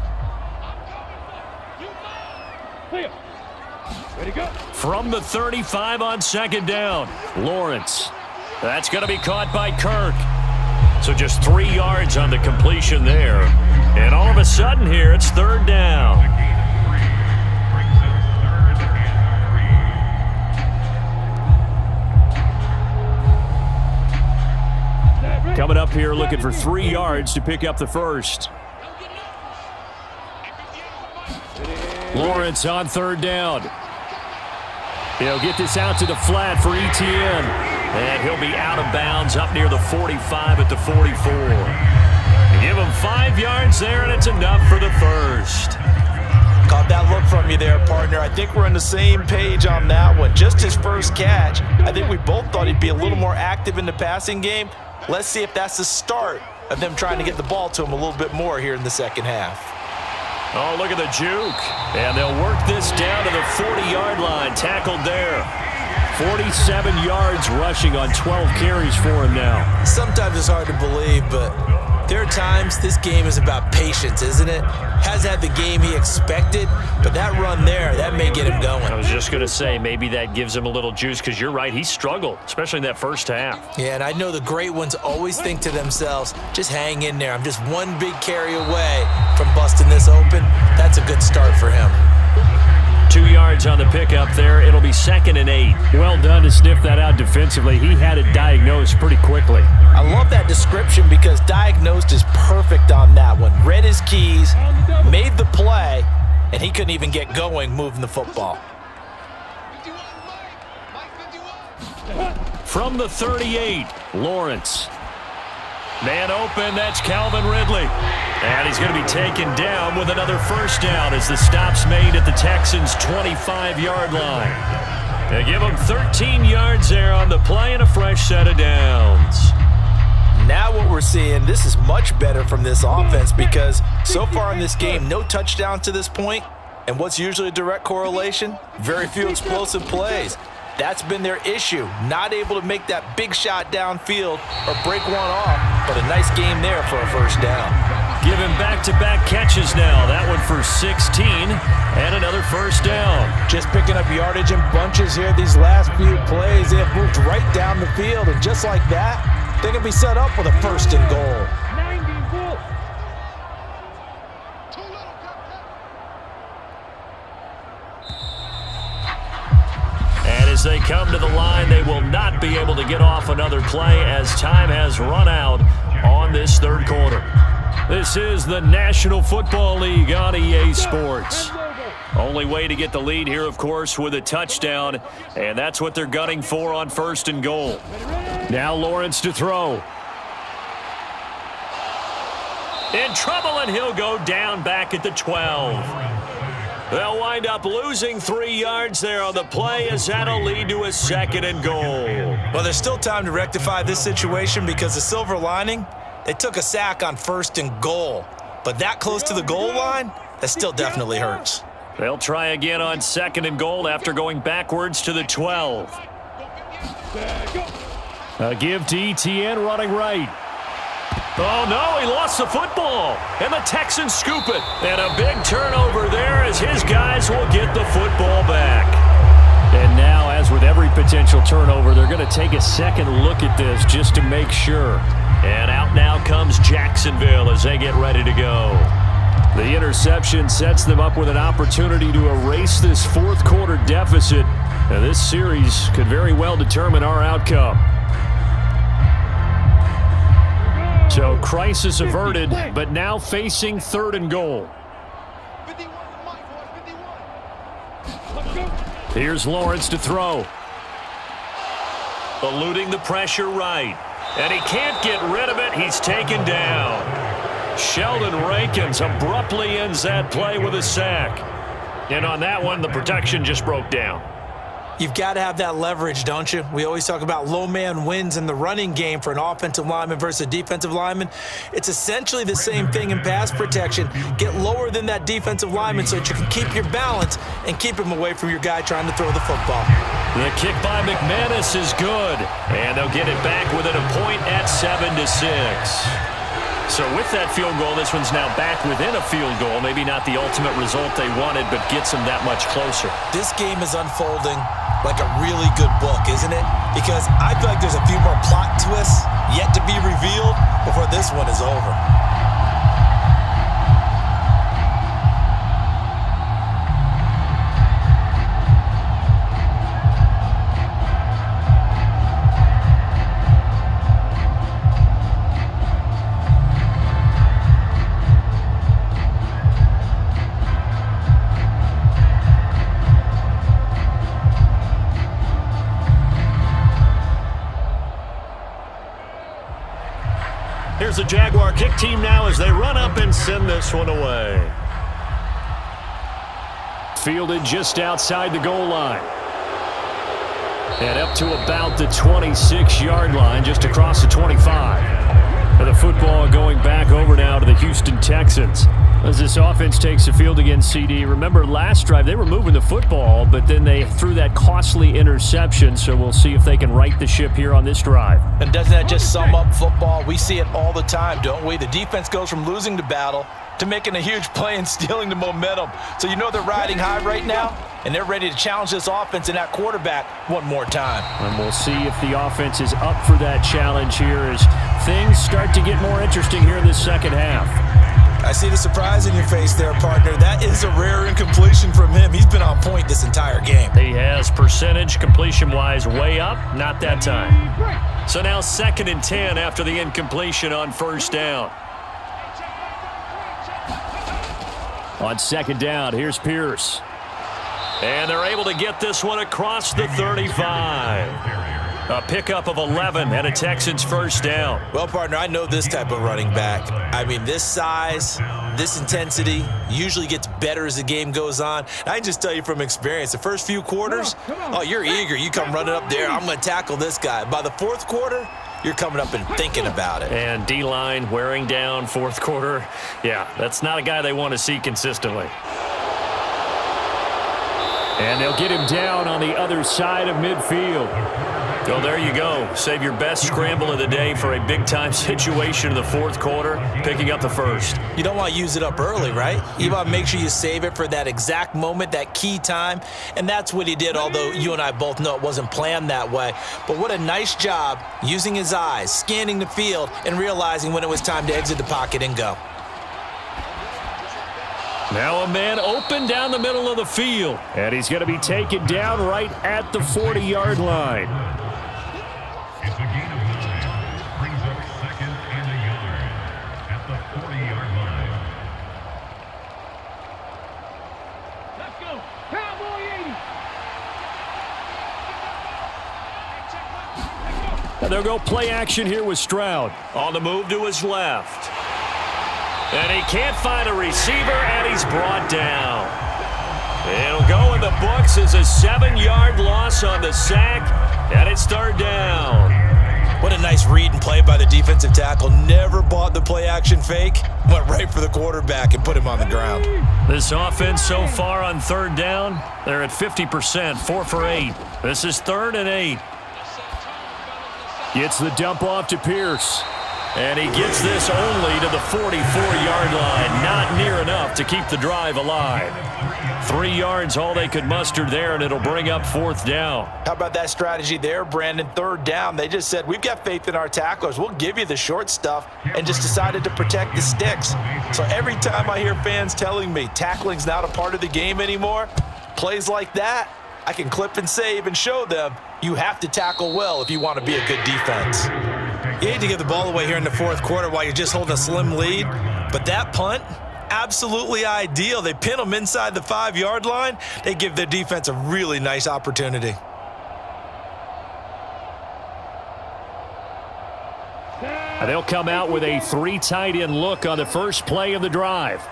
Ready, go. From the 35 on 2nd down. Lawrence. That's going to be caught by Kirk. So just 3 yards on the completion there. And all of a sudden here, it's 3rd down. Coming up here looking for 3 yards to pick up the first. Lawrence on 3rd down. He'll get this out to the flat for ETN. And he'll be out of bounds up near the 45 at the 44. Give him 5 yards there, and it's enough for the first. Caught that look from you there, partner. I think we're on the same page on that one. Just his first catch. I think we both thought he'd be a little more active in the passing game. Let's see if that's the start of them trying to get the ball to him a little bit more here in the second half. Oh, look at the juke. And they'll work this down to the 40-yard line. Tackled there. 47 yards rushing on 12 carries for him now. Sometimes it's hard to believe, but there are times this game is about patience, isn't it? Hasn't had the game he expected, but that run there, that may get him going. I was just going to say, maybe that gives him a little juice, because you're right, he struggled, especially in that first half. Yeah, and I know the great ones always think to themselves, just hang in there. I'm just one big carry away from busting this open. That's a good start for him. 2 yards on the pickup there. It'll be 2nd and 8. Well done to sniff that out defensively. He had it diagnosed pretty quickly. I love that description because diagnosed is perfect on that one. Read his keys, made the play, and he couldn't even get going moving the football. From the 38, Lawrence. Man open, that's Calvin Ridley. And he's going to be taken down with another first down as the stop's made at the Texans' 25-yard line. They give him 13 yards there on the play and a fresh set of downs. Now what we're seeing, this is much better from this offense because so far in this game, no touchdowns to this point. And what's usually a direct correlation? Very few explosive plays. That's been their issue, not able to make that big shot downfield or break one off, but a nice game there for a first down. Give him back-to-back catches now. That one for 16 and another first down. Just picking up yardage in bunches here these last few plays. They have moved right down the field, and just like that, they can be set up with a 1st and goal. As they come to the line, they will not be able to get off another play as time has run out on this third quarter. This is the National Football League on EA Sports. Only way to get the lead here, of course, with a touchdown, and that's what they're gunning for on 1st and goal. Now Lawrence to throw. In trouble, and he'll go down back at the 12. They'll wind up losing 3 yards there on the play, as that'll lead to a 2nd and goal. Well, there's still time to rectify this situation because the silver lining, they took a sack on 1st and goal. But that close to the goal line, that still definitely hurts. They'll try again on 2nd and goal after going backwards to the 12. A give to ETN running right. Oh, no, he lost the football. And the Texans scoop it. And a big turnover there as his guys will get the football back. And now, as with every potential turnover, they're going to take a second look at this just to make sure. And out now comes Jacksonville as they get ready to go. The interception sets them up with an opportunity to erase this 4th quarter deficit. Now, this series could very well determine our outcome. So, crisis averted, but now facing 3rd and goal. Here's Lawrence to throw. Eluding the pressure right. And he can't get rid of it. He's taken down. Sheldon Rankins abruptly ends that play with a sack. And on that one, the protection just broke down. You've got to have that leverage, don't you? We always talk about low man wins in the running game for an offensive lineman versus a defensive lineman. It's essentially the same thing in pass protection. Get lower than that defensive lineman so that you can keep your balance and keep him away from your guy trying to throw the football. The kick by McManus is good, and they'll get it back within a point at 7-6. So with that field goal, this one's now back within a field goal. Maybe not the ultimate result they wanted, but gets them that much closer. This game is unfolding like a really good book, isn't it? Because I feel like there's a few more plot twists yet to be revealed before this one is over. Here's the Jaguar kick team now as they run up and send this one away. Fielded just outside the goal line. And up to about the 26-yard line, just across the 25. And the football going back over now to the Houston Texans. As this offense takes the field again, CD. Remember last drive, they were moving the football, but then they threw that costly interception, so we'll see if they can right the ship here on this drive. And doesn't that just sum up football? We see it all the time, don't we? The defense goes from losing the battle to making a huge play and stealing the momentum. So you know they're riding high right now, and they're ready to challenge this offense and that quarterback one more time. And we'll see if the offense is up for that challenge here as things start to get more interesting here in the second half. I see the surprise in your face there, partner. That is a rare incompletion from him. He's been on point this entire game. He has percentage completion-wise way up, not that time. So now 2nd and 10 after the incompletion on 1st down. On 2nd down, here's Pierce. And they're able to get this one across the 35. A pickup of 11 and a Texans 1st down. Well, partner, I know this type of running back. I mean, this size, this intensity usually gets better as the game goes on. I can just tell you from experience, the first few quarters, oh, you're eager. You come running up there, I'm going to tackle this guy. By the 4th quarter, you're coming up and thinking about it. And D-line wearing down 4th quarter. Yeah, that's not a guy they want to see consistently. And they'll get him down on the other side of midfield. Well, there you go. Save your best scramble of the day for a big-time situation in the 4th quarter, picking up the 1st. You don't want to use it up early, right? You want to make sure you save it for that exact moment, that key time, and that's what he did, although you and I both know it wasn't planned that way. But what a nice job using his eyes, scanning the field, and realizing when it was time to exit the pocket and go. Now a man open down the middle of the field, and he's going to be taken down right at the 40-yard line. It's a gain of 9. Brings up 2nd and a yard at the 40-yard line. Let's go! And they'll go play action here with Stroud. On the move to his left. And he can't find a receiver, and he's brought down. It'll go in the books as a 7-yard loss on the sack, and it's third down. What a nice read and play by the defensive tackle. Never bought the play-action fake. Went right for the quarterback and put him on the ground. This offense so far on third down, they're at 50%, 4 for 8. This is 3rd and 8. Gets the dump off to Pierce. And he gets this only to the 44-yard line. Not near enough to keep the drive alive. 3 yards, all they could muster there, and it'll bring up 4th down. How about that strategy there, Brandon? 3rd down. They just said, we've got faith in our tacklers. We'll give you the short stuff, and just decided to protect the sticks. So every time I hear fans telling me tackling's not a part of the game anymore, plays like that, I can clip and save and show them you have to tackle well if you want to be a good defense. You hate to give the ball away here in the 4th quarter while you're just holding a slim lead, but that punt, absolutely ideal. They pin them inside the 5-yard line. They give their defense a really nice opportunity. They'll come out with a 3 tight end look on the first play of the drive.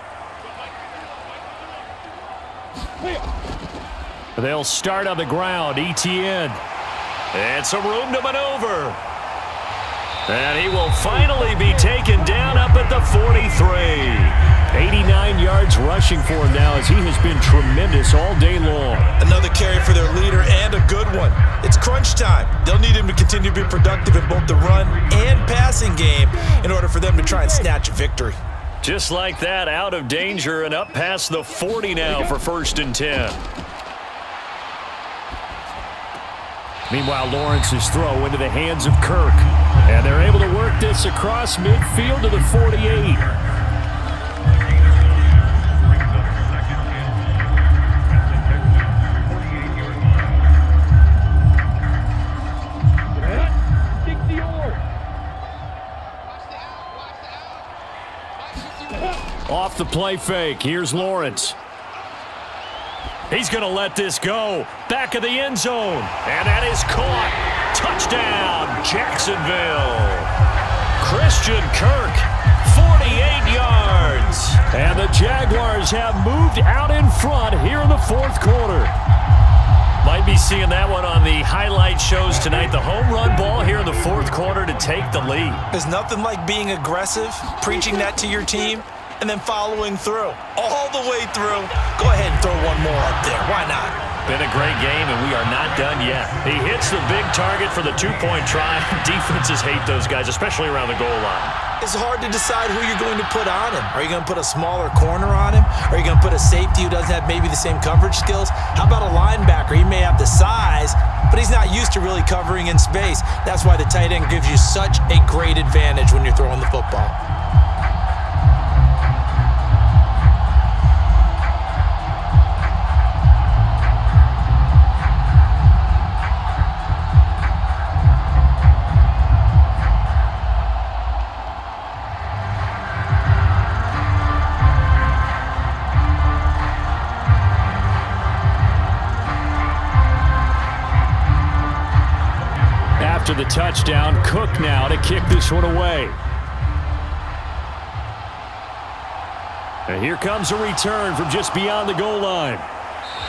They'll start on the ground. ETN. And some room to maneuver. And he will finally be taken down up at the 43. 89 yards rushing for him now as he has been tremendous all day long. Another carry for their leader and a good one. It's crunch time. They'll need him to continue to be productive in both the run and passing game in order for them to try and snatch a victory. Just like that, out of danger and up past the 40 now for 1st and 10. Meanwhile, Lawrence's throw into the hands of Kirk. And they're able to work this across midfield to the 48. Off the play fake. Here's Lawrence. He's going to let this go. Back of the end zone. And that is caught. Touchdown, Jacksonville. Christian Kirk, 48 yards. And the Jaguars have moved out in front here in the 4th quarter. Might be seeing that one on the highlight shows tonight. The home run ball here in the 4th quarter to take the lead. There's nothing like being aggressive, preaching that to your team, and then following through. All the way through. Go ahead and throw one more up there. Why not? Been a great game, and we are not done yet. He hits the big target for the 2-point try. Defenses hate those guys, especially around the goal line. It's hard to decide who you're going to put on him. Are you going to put a smaller corner on him? Are you going to put a safety who doesn't have maybe the same coverage skills? How about a linebacker? He may have the size, but he's not used to really covering in space. That's why the tight end gives you such a great advantage when you're throwing the football. After the touchdown, Cook now to kick this one away. And here comes a return from just beyond the goal line.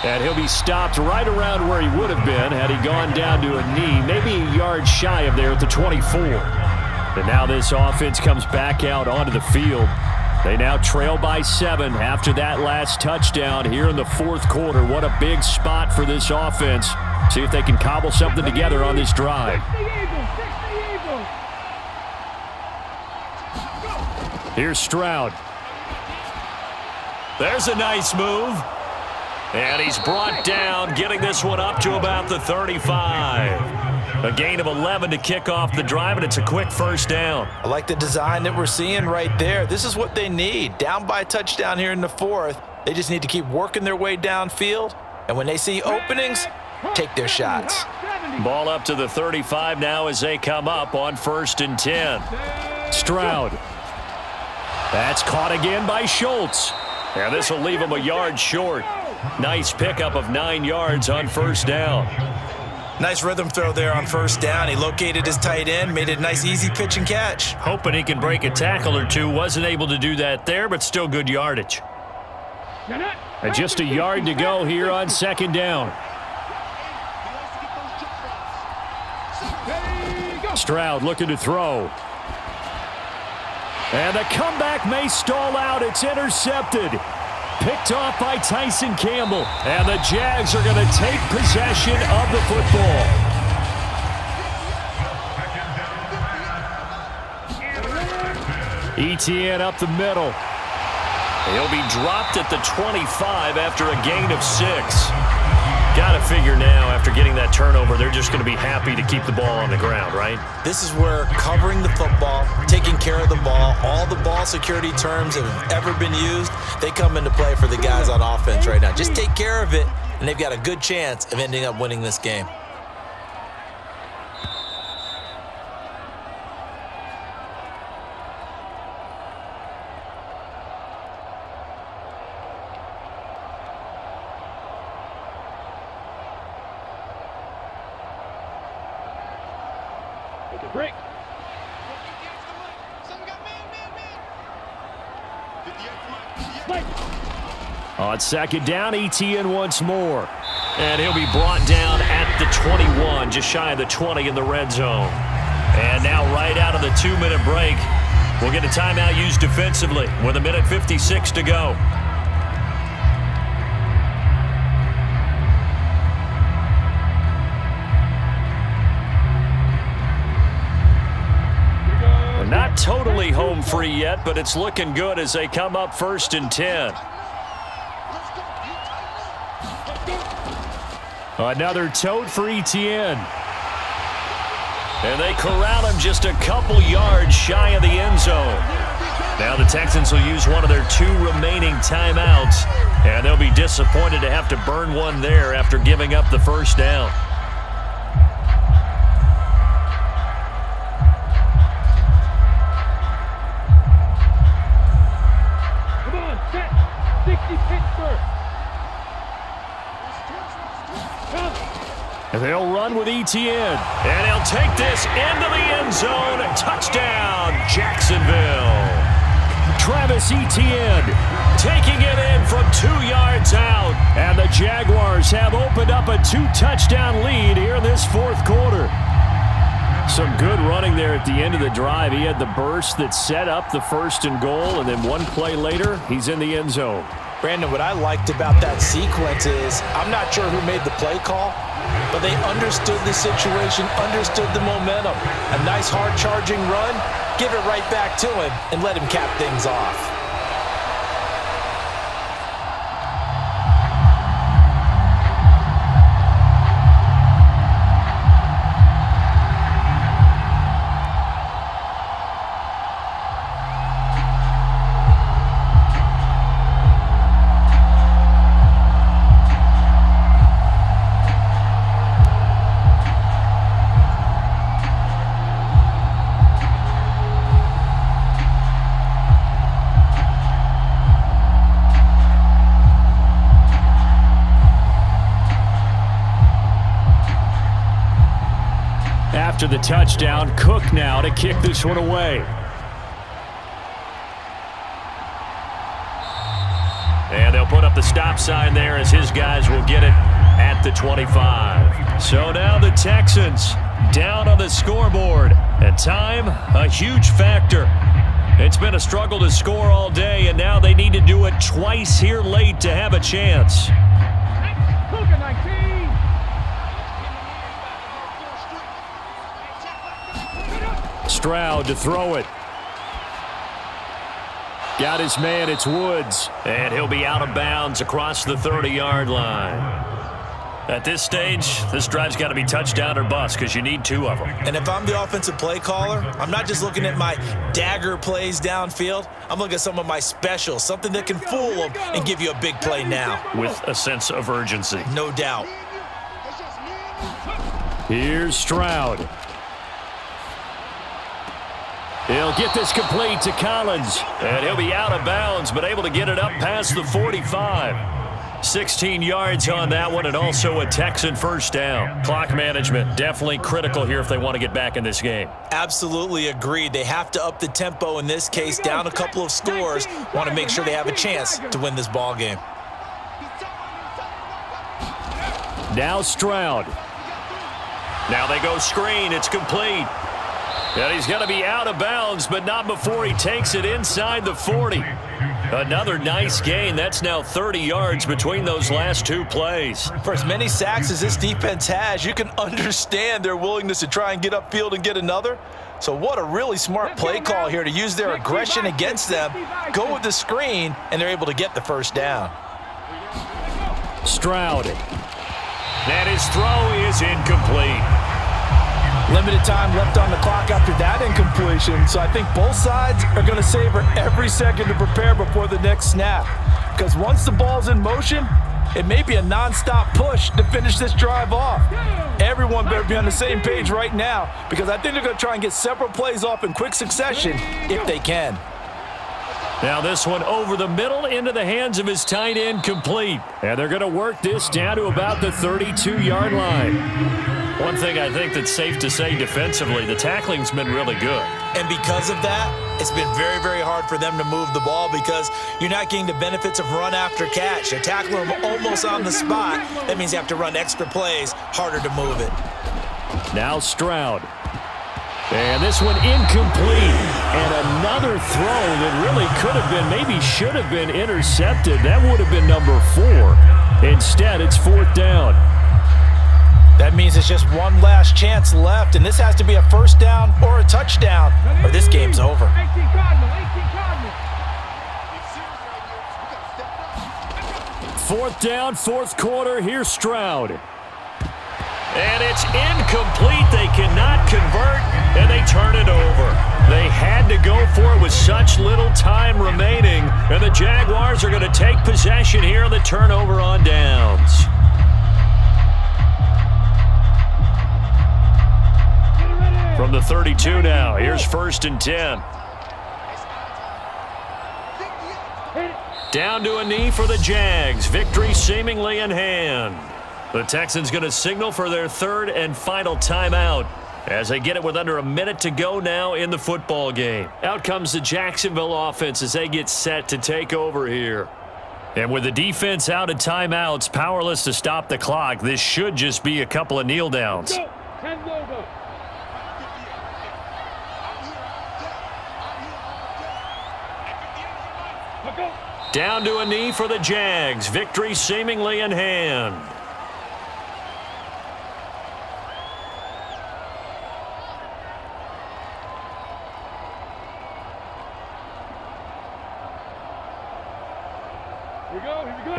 And he'll be stopped right around where he would have been had he gone down to a knee, maybe a yard shy of there at the 24. And now this offense comes back out onto the field. They now trail by 7 after that last touchdown here in the 4th quarter. What a big spot for this offense. See if they can cobble something together on this drive. Here's Stroud. There's a nice move. And he's brought down, getting this one up to about the 35. A gain of 11 to kick off the drive, and it's a quick 1st down. I like the design that we're seeing right there. This is what they need. Down by a touchdown here in the 4th. They just need to keep working their way downfield. And when they see openings, take their shots. Ball up to the 35 now as they come up on 1st and 10. Stroud. That's caught again by Schultz. And this will leave him a yard short. Nice pickup of 9 yards on 1st down. Nice rhythm throw there on first down. He located his tight end, made it a nice easy pitch and catch. Hoping he can break a tackle or two. Wasn't able to do that there, but still good yardage. And just a yard to go here on second down. Stroud looking to throw. And the comeback may stall out. It's intercepted. Picked off by Tyson Campbell. And the Jags are going to take possession of the football. Etienne up the middle. He'll be dropped at the 25 after a gain of 6. Got to figure now, after getting that turnover, they're just going to be happy to keep the ball on the ground, right? This is where covering the football, taking care of the ball, all the ball security terms that have ever been used, they come into play for the guys on offense right now. Just take care of it, and they've got a good chance of ending up winning this game. Break. On second down, Etienne once more. And he'll be brought down at the 21, just shy of the 20 in the red zone. And now right out of the 2-minute break, we'll get a timeout used defensively with 1:56 to go. Not totally home free yet, but it's looking good as they come up 1st and 10. Another tote for Etienne. And they corral him just a couple yards shy of the end zone. Now the Texans will use one of their 2 remaining timeouts, and they'll be disappointed to have to burn one there after giving up the first down. And they'll run with Etienne. And he'll take this into the end zone. Touchdown, Jacksonville. Travis Etienne taking it in from 2 yards out. And the Jaguars have opened up a 2-touchdown lead here in this 4th quarter. Some good running there at the end of the drive. He had the burst that set up the 1st and goal, and then one play later, he's in the end zone. Brandon, what I liked about that sequence is I'm not sure who made the play call, but they understood the situation, understood the momentum. A nice hard charging run, give it right back to him, and let him cap things off. After the touchdown, Cook now to kick this one away. And they'll put up the stop sign there as his guys will get it at the 25. So now the Texans down on the scoreboard. And time, a huge factor. It's been a struggle to score all day, and now they need to do it twice here late to have a chance. Stroud to throw it. Got his man, it's Woods. And he'll be out of bounds across the 30-yard line. At this stage, this drive's got to be touchdown or bust because you need 2 of them. And if I'm the offensive play caller, I'm not just looking at my dagger plays downfield. I'm looking at some of my specials, something that can fool them and give you a big play now. With a sense of urgency. No doubt. Here's Stroud. He'll get this complete to Collins. And he'll be out of bounds, but able to get it up past the 45. 16 yards on that one, and also a Texan first down. Clock management, definitely critical here if they want to get back in this game. Absolutely agreed. They have to up the tempo in this case, down a couple of scores. Want to make sure they have a chance to win this ball game. Now Stroud. Now they go screen. It's complete. And he's going to be out of bounds, but not before he takes it inside the 40. Another nice gain. That's now 30 yards between those last two plays. For as many sacks as this defense has, you can understand their willingness to try and get upfield and get another. So what a really smart play call here to use their aggression against them, go with the screen, and they're able to get the first down. Stroud. And his throw is incomplete. Limited time left on the clock after that incompletion, so I think both sides are going to savor every second to prepare before the next snap. Because once the ball's in motion, it may be a nonstop push to finish this drive off. Everyone better be on the same page right now, because I think they're going to try and get several plays off in quick succession if they can. Now this one over the middle into the hands of his tight end, complete. And they're going to work this down to about the 32-yard line. One thing I think that's safe to say defensively, the tackling's been really good. And because of that, it's been very, very hard for them to move the ball because you're not getting the benefits of run after catch. They're tackling them almost on the spot. That means you have to run extra plays, harder to move it. Now Stroud. And this one incomplete. And another throw that really could have been, maybe should have been intercepted. That would have been number 4. Instead, it's 4th down. That means it's just one last chance left, and this has to be a first down or a touchdown, or this game's over. 4th down, 4th quarter. Here's Stroud. And it's incomplete. They cannot convert, and they turn it over. They had to go for it with such little time remaining, and the Jaguars are going to take possession here on the turnover on downs. From the 32 now, here's 1st and 10. Down to a knee for the Jags. Victory seemingly in hand. The Texans going to signal for their 3rd and final timeout as they get it with under a minute to go now in the football game. Out comes the Jacksonville offense as they get set to take over here. And with the defense out of timeouts, powerless to stop the clock, this should just be a couple of kneel downs. Down to a knee for the Jags. Victory seemingly in hand.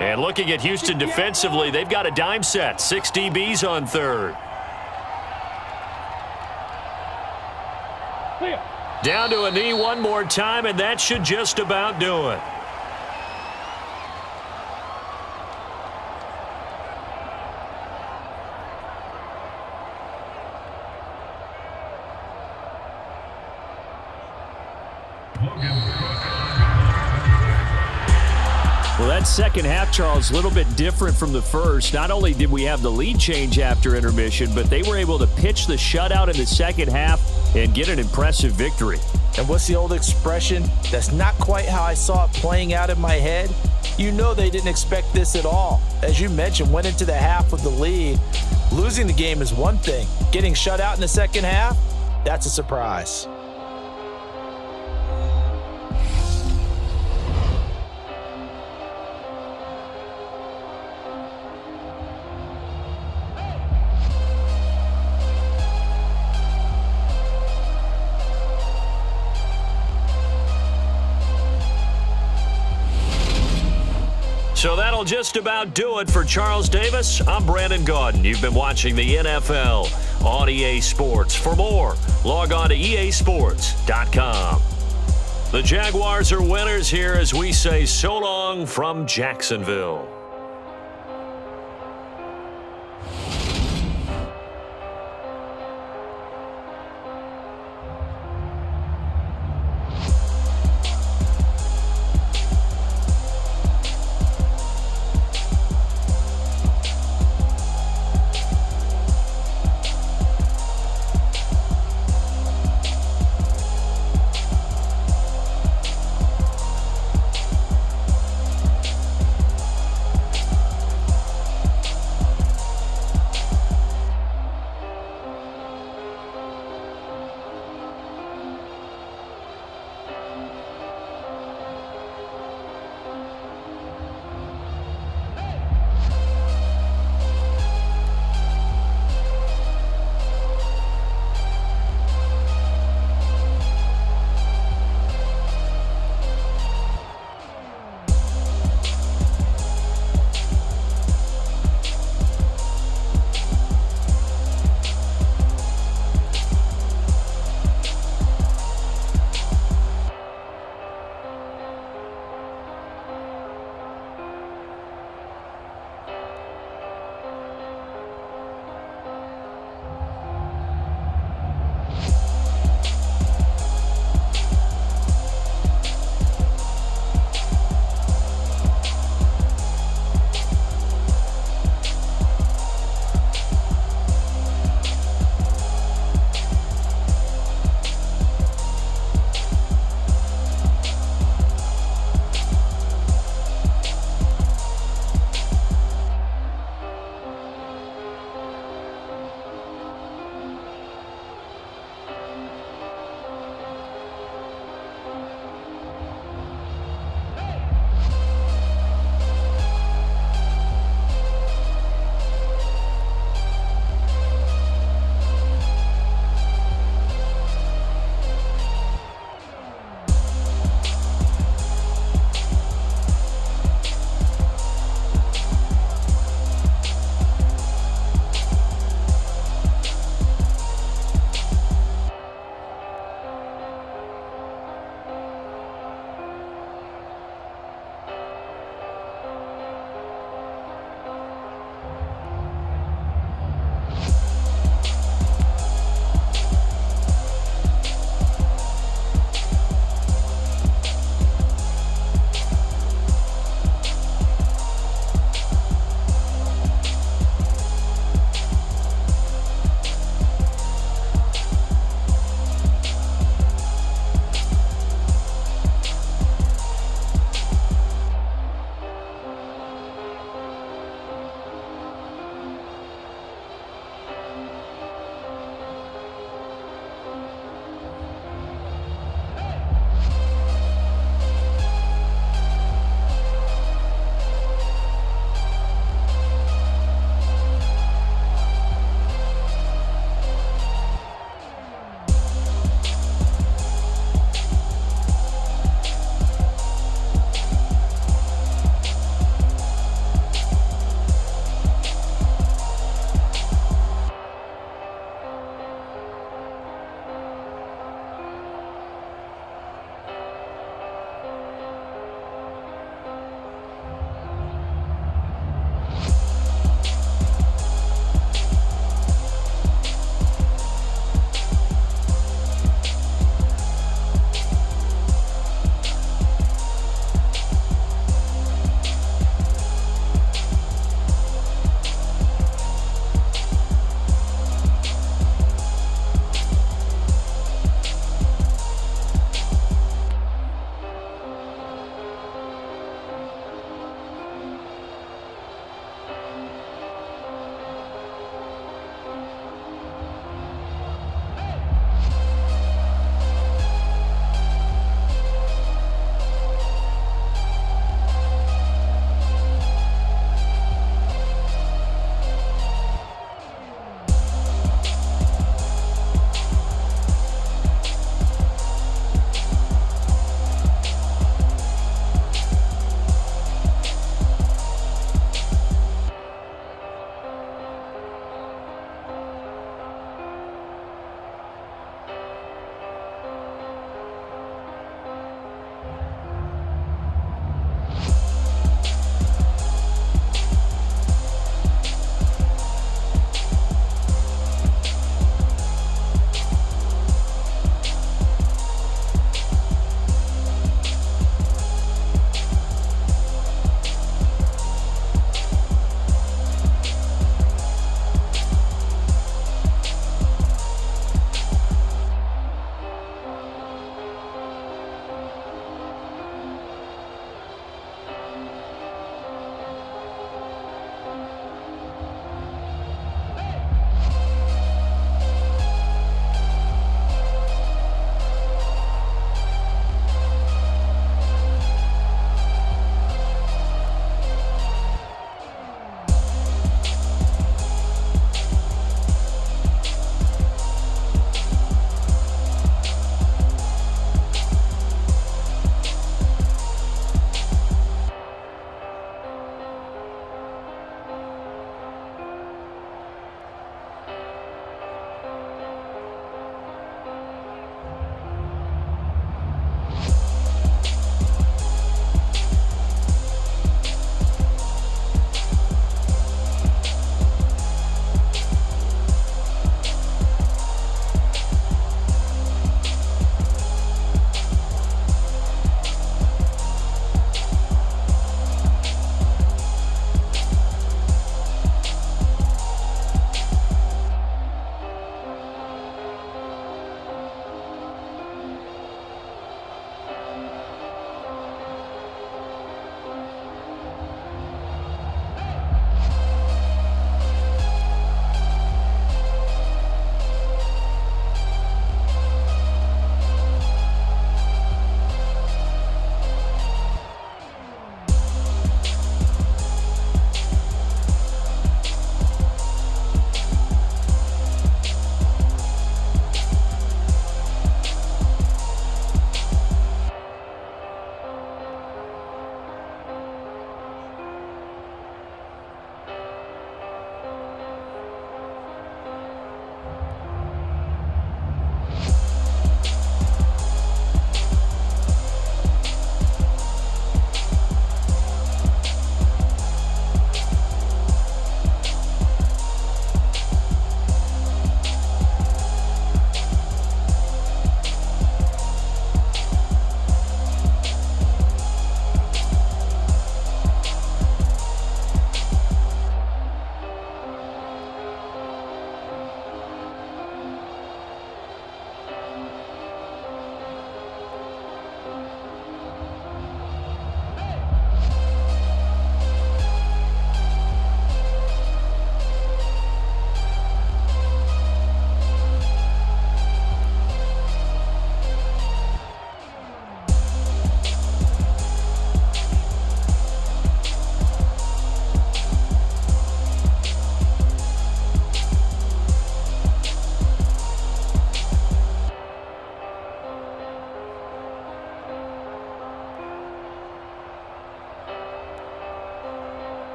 And looking at Houston defensively, they've got a dime set. 6 DBs on 3rd. Down to a knee one more time, and that should just about do it. Well, that second half, Charles, a little bit different from the first. Not only did we have the lead change after intermission, but they were able to pitch the shutout in the second half and get an impressive victory. And what's the old expression? That's not quite how I saw it playing out in my head. You know they didn't expect this at all. As you mentioned, went into the half with the lead. Losing the game is one thing. Getting shut out in the second half, that's a surprise. So that'll just about do it for Charles Davis. I'm Brandon Gaudin. You've been watching the NFL on EA Sports. For more, log on to easports.com. The Jaguars are winners here as we say so long from Jacksonville.